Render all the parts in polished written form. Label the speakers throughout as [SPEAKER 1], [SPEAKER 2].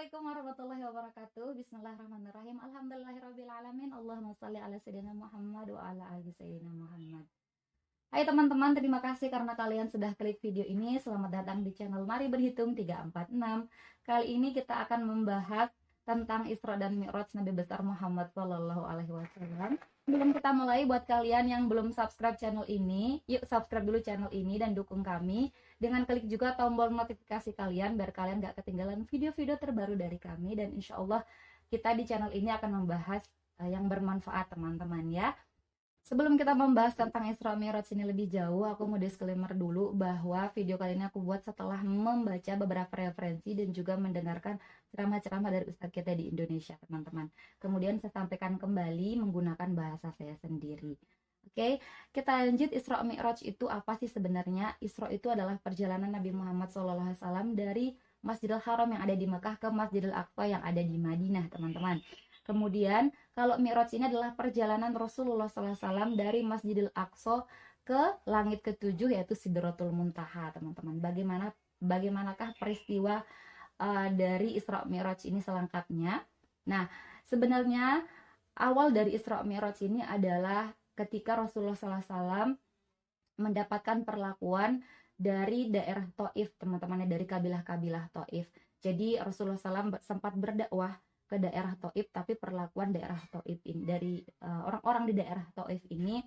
[SPEAKER 1] Assalamualaikum warahmatullahi wabarakatuh. Bismillahirrahmanirrahim. Alhamdulillahirrabbilalamin. Allahumma shalli ala sayyidina Muhammad wa ala ali sayyidina Muhammad. Hai teman-teman, terima kasih karena kalian sudah klik video ini. Selamat datang di channel Mari Berhitung 346. Kali ini kita akan membahas tentang Isra dan Mi'raj Nabi besar Muhammad Shallallahu alaihi wasallam. Sebelum kita mulai, buat kalian yang belum subscribe channel ini, yuk subscribe dulu channel ini dan dukung kami dengan klik juga tombol notifikasi kalian biar kalian gak ketinggalan video-video terbaru dari kami. Dan insya Allah kita di channel ini akan membahas yang bermanfaat teman-teman ya. Sebelum kita membahas tentang Isra Mi'raj ini lebih jauh, aku mau disclaimer dulu bahwa video kali ini aku buat setelah membaca beberapa referensi dan juga mendengarkan ceramah-ceramah dari ustadz kita di Indonesia teman-teman. Kemudian saya sampaikan kembali menggunakan bahasa saya sendiri. Oke, kita lanjut. Isra Mi'raj itu apa sih sebenarnya? Isra itu adalah perjalanan Nabi Muhammad SAW dari Masjidil Haram yang ada di Mekah ke Masjidil Aqsa yang ada di Madinah teman-teman. Kemudian kalau Mi'raj ini adalah perjalanan Rasulullah SAW dari Masjidil Aqsa ke langit ketujuh yaitu Sidratul Muntaha teman-teman. Bagaimanakah peristiwa dari Isra Mi'raj ini selengkapnya? Nah, sebenarnya awal dari Isra Mi'raj ini adalah ketika Rasulullah SAW mendapatkan perlakuan dari daerah Taif teman-teman, dari kabilah-kabilah Taif. Jadi Rasulullah SAW sempat berdakwah ke daerah Taif, tapi perlakuan daerah Taif ini dari orang-orang di daerah Taif ini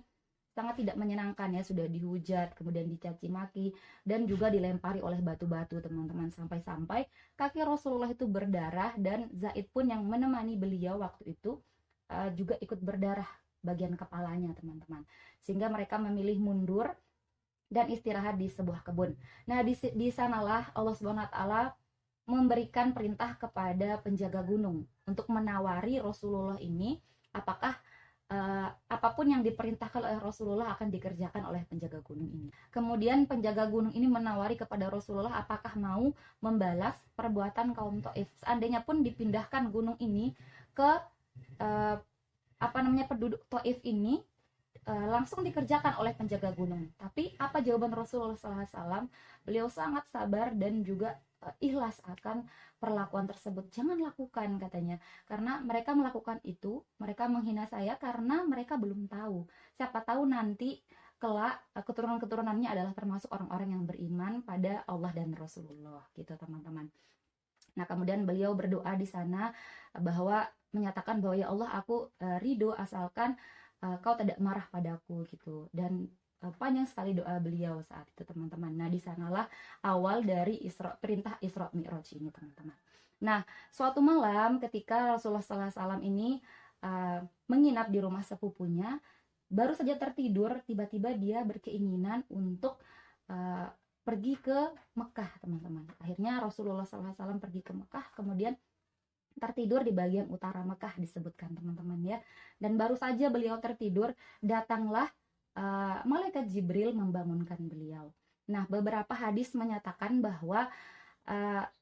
[SPEAKER 1] sangat tidak menyenangkan ya, sudah dihujat, kemudian dicaci maki dan juga dilempari oleh batu-batu teman-teman, sampai-sampai kaki Rasulullah itu berdarah dan Zaid pun yang menemani beliau waktu itu juga ikut berdarah bagian kepalanya teman-teman, sehingga mereka memilih mundur dan istirahat di sebuah kebun. Nah di sanalah Allah Subhanahu wa taala memberikan perintah kepada penjaga gunung untuk menawari Rasulullah ini apakah apapun yang diperintahkan oleh Rasulullah akan dikerjakan oleh penjaga gunung ini. Kemudian penjaga gunung ini menawari kepada Rasulullah apakah mau membalas perbuatan kaum Taif. Seandainya pun dipindahkan gunung ini ke penduduk Taif ini, langsung dikerjakan oleh penjaga gunung. Tapi apa jawaban Rasulullah SAW? Beliau sangat sabar dan juga ikhlas akan perlakuan tersebut. Jangan lakukan katanya, karena mereka melakukan itu, mereka menghina saya karena mereka belum tahu. Siapa tahu nanti kelak keturunan-keturunannya adalah termasuk orang-orang yang beriman pada Allah dan Rasulullah gitu teman-teman. Nah kemudian beliau berdoa di sana bahwa menyatakan bahwa ya Allah, aku ridho asalkan kau tidak marah padaku gitu. Dan panjang sekali doa beliau saat itu teman-teman. Nah di sanalah awal dari perintah Isra Mi'raj ini teman-teman. Nah suatu malam ketika Rasulullah SAW ini menginap di rumah sepupunya, baru saja tertidur tiba-tiba dia berkeinginan untuk pergi ke Mekah teman-teman. Akhirnya Rasulullah SAW pergi ke Mekah, kemudian tertidur di bagian utara Mekah disebutkan teman-teman ya. Dan baru saja beliau tertidur, datanglah malaikat Jibril membangunkan beliau. Nah beberapa hadis menyatakan bahwa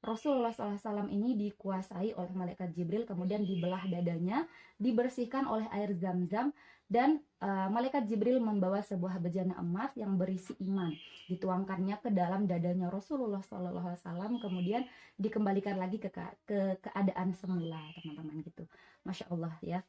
[SPEAKER 1] Rasulullah SAW ini dikuasai oleh malaikat Jibril, kemudian dibelah dadanya, dibersihkan oleh air zam-zam, dan malaikat Jibril membawa sebuah bejana emas yang berisi iman, dituangkannya ke dalam dadanya Rasulullah SAW, kemudian dikembalikan lagi ke keadaan semula teman-teman gitu. Masya Allah ya,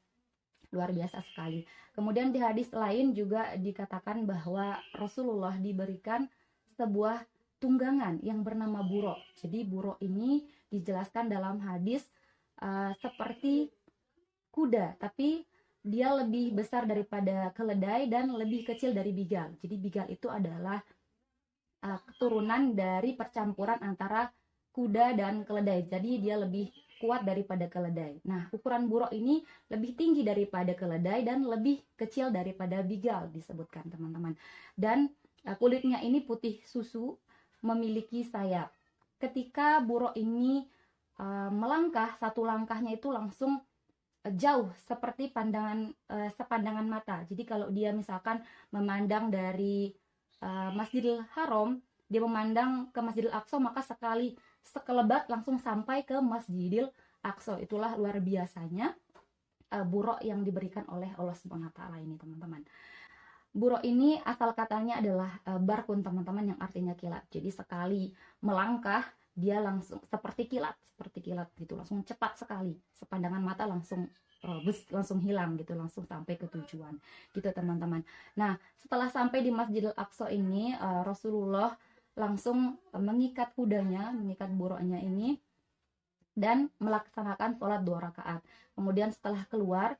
[SPEAKER 1] luar biasa sekali. Kemudian di hadis lain juga dikatakan bahwa Rasulullah diberikan sebuah tunggangan yang bernama buruk. Jadi buruk ini dijelaskan dalam hadis seperti kuda, tapi dia lebih besar daripada keledai dan lebih kecil dari bigal. Jadi bigal itu adalah keturunan dari percampuran antara kuda dan keledai. Jadi dia lebih kuat daripada keledai. Nah, ukuran buruk ini lebih tinggi daripada keledai dan lebih kecil daripada bigal disebutkan teman-teman. Dan kulitnya ini putih susu, memiliki sayap. Ketika buruk ini melangkah, satu langkahnya itu langsung jauh seperti sepandangan mata. Jadi kalau dia misalkan memandang dari Masjidil Haram, dia memandang ke Masjidil Aqsa, maka sekelebat langsung sampai ke Masjidil Aqsa. Itulah luar biasanya buruk yang diberikan oleh Allah Subhanahu wa taala ini teman-teman. Buruk ini asal katanya adalah barkun teman-teman, yang artinya kilat. Jadi sekali melangkah dia langsung seperti kilat gitu, langsung cepat sekali, sepandangan mata langsung langsung hilang gitu, langsung sampai ke tujuan gitu teman-teman. Nah, setelah sampai di Masjidil Aqsa ini, Rasulullah langsung mengikat kudanya, mengikat buruknya ini, dan melaksanakan sholat 2 rakaat. Kemudian setelah keluar,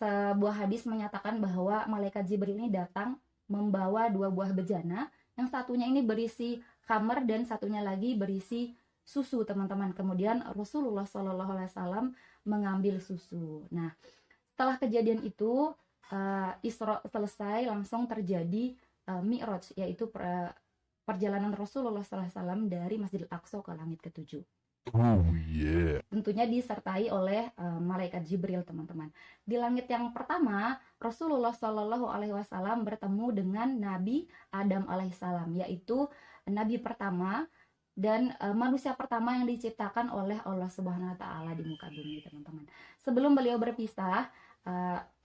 [SPEAKER 1] sebuah hadis menyatakan bahwa malaikat Jibril ini datang membawa 2 buah bejana, yang satunya ini berisi khamar dan satunya lagi berisi susu teman-teman. Kemudian Rasulullah SAW mengambil susu. Nah, setelah kejadian itu, Isra selesai, langsung terjadi Mi'raj, yaitu perjalanan Rasulullah SAW dari Masjidil Aqsa ke langit ke-7.
[SPEAKER 2] Oh yeah.
[SPEAKER 1] Tentunya disertai oleh malaikat Jibril teman-teman. Di langit yang pertama, Rasulullah Shallallahu Alaihi Wasallam bertemu dengan Nabi Adam alaihissalam, yaitu Nabi pertama dan manusia pertama yang diciptakan oleh Allah Subhanahu Wa Taala di muka bumi teman-teman. Sebelum beliau berpisah,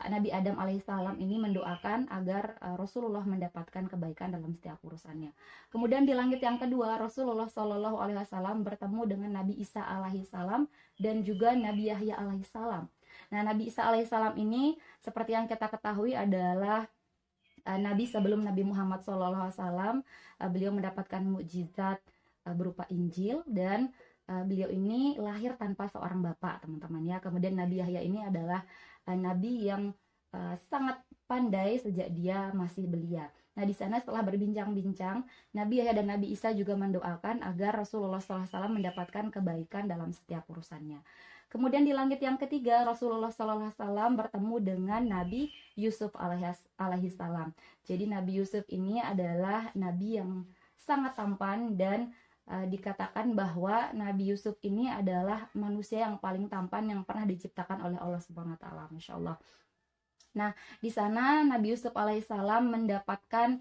[SPEAKER 1] Nabi Adam alaihissalam ini mendoakan agar Rasulullah mendapatkan kebaikan dalam setiap urusannya. Kemudian di langit yang kedua, Rasulullah Shallallahu Alaihi Wasallam bertemu dengan Nabi Isa alaihissalam dan juga Nabi Yahya alaihissalam. Nah, Nabi Isa alaihissalam ini seperti yang kita ketahui adalah Nabi sebelum Nabi Muhammad Shallallahu Alaihi Wasallam. Beliau mendapatkan mukjizat berupa Injil, dan beliau ini lahir tanpa seorang bapak teman-teman ya. Kemudian Nabi Yahya ini adalah nabi yang sangat pandai sejak dia masih belia. Nah, di sana setelah berbincang-bincang, Nabi Yahya dan Nabi Isa juga mendoakan agar Rasulullah SAW mendapatkan kebaikan dalam setiap urusannya. Kemudian di langit yang ketiga, Rasulullah SAW bertemu dengan Nabi Yusuf alaihissalam. Jadi Nabi Yusuf ini adalah nabi yang sangat tampan, dan dikatakan bahwa Nabi Yusuf ini adalah manusia yang paling tampan yang pernah diciptakan oleh Allah Subhanahu Wa Taala. Masya Allah. Nah, di sana Nabi Yusuf alaihissalam mendapatkan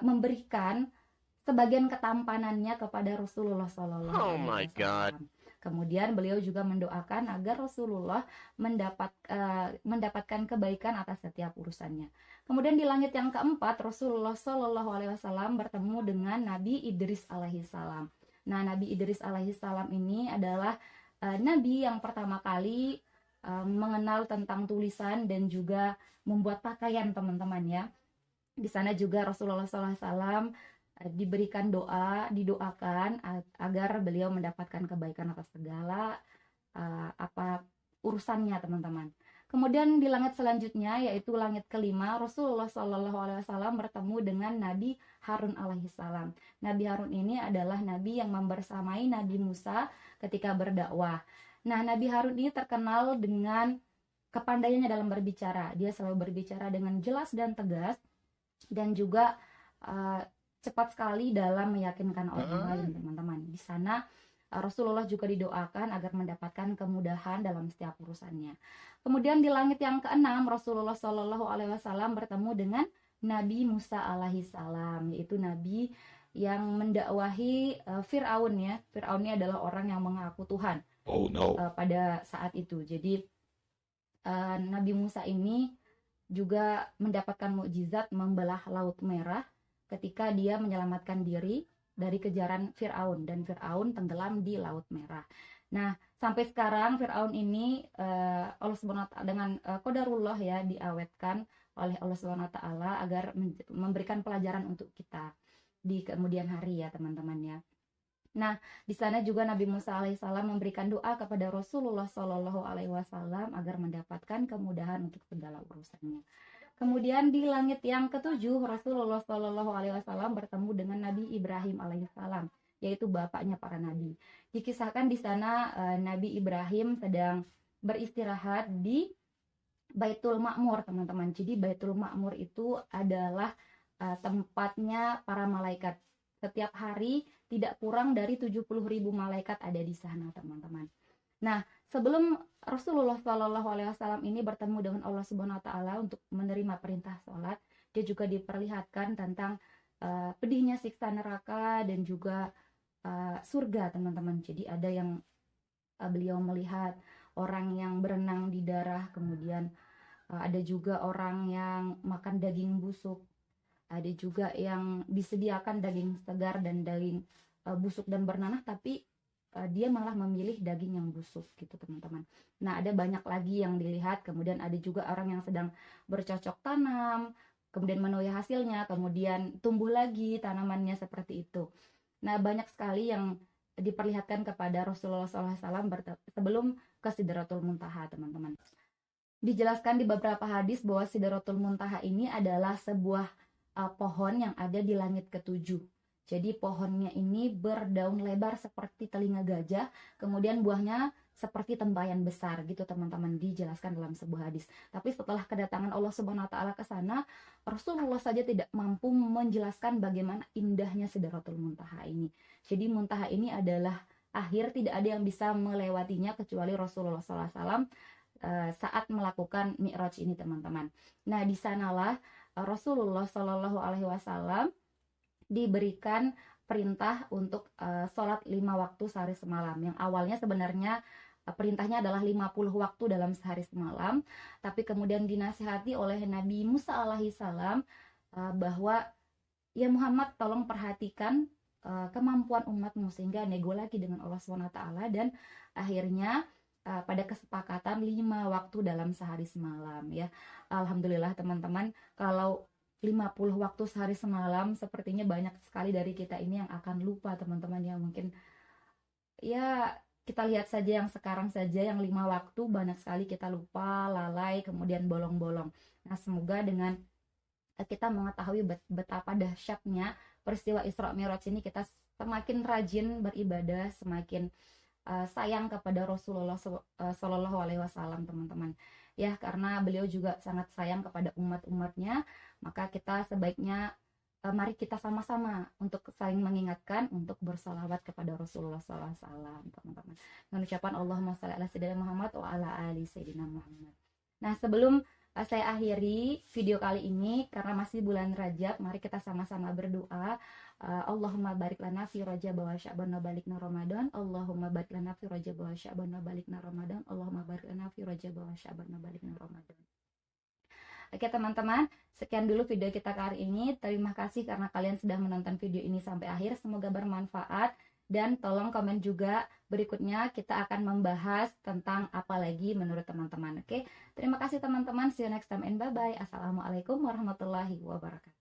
[SPEAKER 1] memberikan sebagian ketampanannya kepada Rasulullah Shallallahu Alaihi Wasallam. Kemudian beliau juga mendoakan agar Rasulullah mendapatkan kebaikan atas setiap urusannya. Kemudian di langit yang keempat, Rasulullah Shallallahu Alaihi Wasallam bertemu dengan Nabi Idris alaihissalam. Nah, Nabi Idris alaihissalam ini adalah nabi yang pertama kali mengenal tentang tulisan dan juga membuat pakaian teman-teman ya. Di sana juga Rasulullah SAW diberikan didoakan agar beliau mendapatkan kebaikan atas segala urusannya teman-teman. Kemudian di langit selanjutnya, yaitu langit kelima, Rasulullah SAW bertemu dengan Nabi Harun alaihissalam. Nabi Harun ini adalah nabi yang membersamai Nabi Musa ketika berdakwah. Nah, Nabi Harun ini terkenal dengan kepandaiannya dalam berbicara. Dia selalu berbicara dengan jelas dan tegas, dan juga cepat sekali dalam meyakinkan orang lain teman-teman. Di sana Rasulullah juga didoakan agar mendapatkan kemudahan dalam setiap urusannya. Kemudian di langit yang keenam, Rasulullah Shallallahu Alaihi Wasallam bertemu dengan Nabi Musa alaihissalam, yaitu nabi yang mendakwahi Fir'aun ya. Fir'aun ini adalah orang yang mengaku Tuhan pada saat itu. Jadi Nabi Musa ini juga mendapatkan mukjizat membelah Laut Merah ketika dia menyelamatkan diri dari kejaran Fir'aun, dan Fir'aun tenggelam di Laut Merah. Nah, sampai sekarang Fir'aun ini Allah SWT dengan qadarullah ya, diawetkan oleh Allah SWT agar memberikan pelajaran untuk kita di kemudian hari ya teman-teman ya. Nah, di sana juga Nabi Musa alaihissalam memberikan doa kepada Rasulullah Shallallahu Alaihi Wasallam agar mendapatkan kemudahan untuk segala urusannya. Kemudian di langit yang ketujuh, Rasulullah Shallallahu Alaihi Wasallam bertemu dengan Nabi Ibrahim alaihissalam, yaitu bapaknya para nabi. Dikisahkan di sana Nabi Ibrahim sedang beristirahat di Baitul Ma'mur teman-teman. Jadi Baitul Ma'mur itu adalah tempatnya para malaikat. Setiap hari tidak kurang dari 70.000 malaikat ada di sana teman-teman. Nah, sebelum Rasulullah SAW ini bertemu dengan Allah Subhanahu Wa Taala untuk menerima perintah sholat, dia juga diperlihatkan tentang pedihnya siksa neraka dan juga surga teman-teman. Jadi ada yang beliau melihat orang yang berenang di darah, kemudian ada juga orang yang makan daging busuk, ada juga yang disediakan daging segar dan daging busuk dan bernanah, tapi dia malah memilih daging yang busuk gitu teman-teman. Nah, ada banyak lagi yang dilihat, kemudian ada juga orang yang sedang bercocok tanam, kemudian menuai hasilnya, kemudian tumbuh lagi tanamannya seperti itu. Nah, banyak sekali yang diperlihatkan kepada Rasulullah SAW sebelum ke Sidratul Muntaha, teman-teman. Dijelaskan di beberapa hadis bahwa Sidratul Muntaha ini adalah sebuah pohon yang ada di langit ketujuh. Jadi pohonnya ini berdaun lebar seperti telinga gajah, kemudian buahnya seperti tempayan besar gitu teman-teman, dijelaskan dalam sebuah hadis. Tapi setelah kedatangan Allah Subhanahu wa taala ke sana, Rasulullah saja tidak mampu menjelaskan bagaimana indahnya Sidratul Muntaha ini. Jadi Muntaha ini adalah akhir, tidak ada yang bisa melewatinya kecuali Rasulullah SAW saat melakukan Mi'raj ini teman-teman. Nah, di sanalah Rasulullah Shallallahu Alaihi Wasallam diberikan perintah untuk sholat 5 waktu sehari semalam. Yang awalnya sebenarnya perintahnya adalah 50 waktu dalam sehari semalam, tapi kemudian dinasihati oleh Nabi Musa alaihissalam bahwa ya Muhammad, tolong perhatikan kemampuan umatmu, sehingga nego lagi dengan Allah SWT, dan akhirnya pada kesepakatan 5 waktu dalam sehari semalam ya. Alhamdulillah teman-teman, kalau 50 waktu sehari semalam sepertinya banyak sekali dari kita ini yang akan lupa teman-teman ya. Mungkin ya kita lihat saja yang sekarang saja, yang 5 waktu banyak sekali kita lupa, lalai, kemudian bolong-bolong. Nah, semoga dengan kita mengetahui betapa dahsyatnya peristiwa Isra Mi'raj ini, kita semakin rajin beribadah, semakin sayang kepada Rasulullah Shallallahu Alaihi Wasallam teman-teman ya, karena beliau juga sangat sayang kepada umat-umatnya. Maka kita sebaiknya mari kita sama-sama untuk saling mengingatkan untuk bersalawat kepada Rasulullah SAW teman-teman, dengan ucapan Allahumma shalli ala sayyidina Muhammad wa ala ali sayyidina Muhammad. Nah, sebelum saya akhiri video kali ini, karena masih bulan Rajab, mari kita sama-sama berdoa. Allahumma barik lana fi Rajab wa Sya'ban wa balikna Ramadan. Allahumma barik lana fi Rajab wa Sya'ban wa balikna Ramadan. Allahumma barik lana fi Rajab wa Sya'ban wa balikna Ramadan. Oke teman-teman, sekian dulu video kita kali ini. Terima kasih karena kalian sudah menonton video ini sampai akhir. Semoga bermanfaat. Dan tolong komen juga, berikutnya kita akan membahas tentang apa lagi menurut teman-teman. Oke, terima kasih teman-teman. See you next time and bye-bye. Assalamualaikum warahmatullahi wabarakatuh.